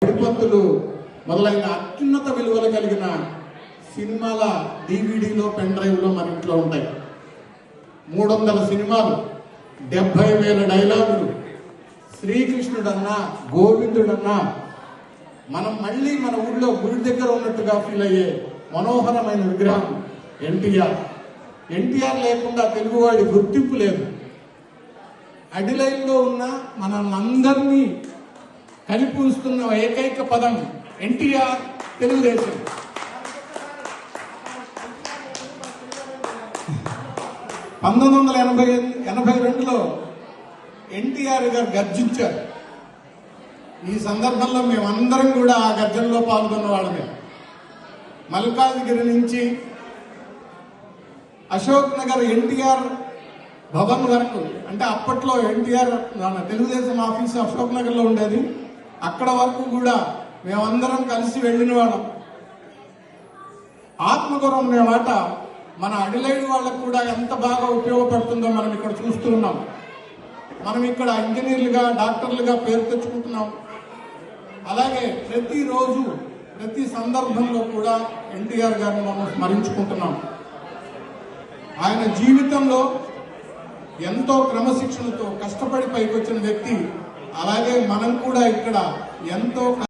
పంతులు మొదలైన అత్యున్నత విలువలు కలిగిన సినిమాల డివిడిలో పెన్ డ్రైవ్లో మన ఇంట్లో ఉంటాయి. 300 సినిమాలు, 70,000 డైలాగులు, శ్రీకృష్ణుడన్నా గోవిందుడన్నా మనం మళ్ళీ మన ఊళ్ళో గుడి దగ్గర ఉన్నట్టుగా ఫీల్ అయ్యే మనోహరమైన విగ్రహం ఎన్టీఆర్. ఎన్టీఆర్ లేకుండా తెలుగువాడి గుర్తింపు లేదు. అడిలైన్లో ఉన్న మనందరినీ కలిపి ఉంచుతున్న ఏకైక పదం ఎన్టీఆర్, తెలుగుదేశం. (1982) ఎన్టీఆర్ గారు గర్జించారు. ఈ సందర్భంలో మేమందరం కూడా ఆ గర్జనలో పాల్గొన్న వాళ్ళమే. మల్కాజ్గిరి నుంచి అశోక్ నగర్ ఎన్టీఆర్ భవన్ వరకు, అంటే అప్పట్లో ఎన్టీఆర్ తెలుగుదేశం ఆఫీస్ అశోక్ నగర్లో ఉండేది. అక్కడ వరకు కూడా మేమందరం కలిసి వెళ్ళిన వాళ్ళం. ఆత్మగౌరవం అనే మాట మన అడిలైడ్ వాళ్ళకు కూడా ఎంత బాగా ఉపయోగపడుతుందో మనం ఇక్కడ చూస్తున్నాం. మనం ఇక్కడ ఇంజనీర్లుగా, డాక్టర్లుగా పేరు తెచ్చుకుంటున్నాం. అలాగే ప్రతిరోజు ప్రతి సందర్భంలో కూడా ఎన్టీఆర్ గారిని మనం స్మరించుకుంటున్నాం. ఆయన జీవితంలో ఎంతో క్రమశిక్షణతో కష్టపడి పైకి వచ్చిన వ్యక్తి. అలాగే మనం కూడా ఇక్కడ ఎంతో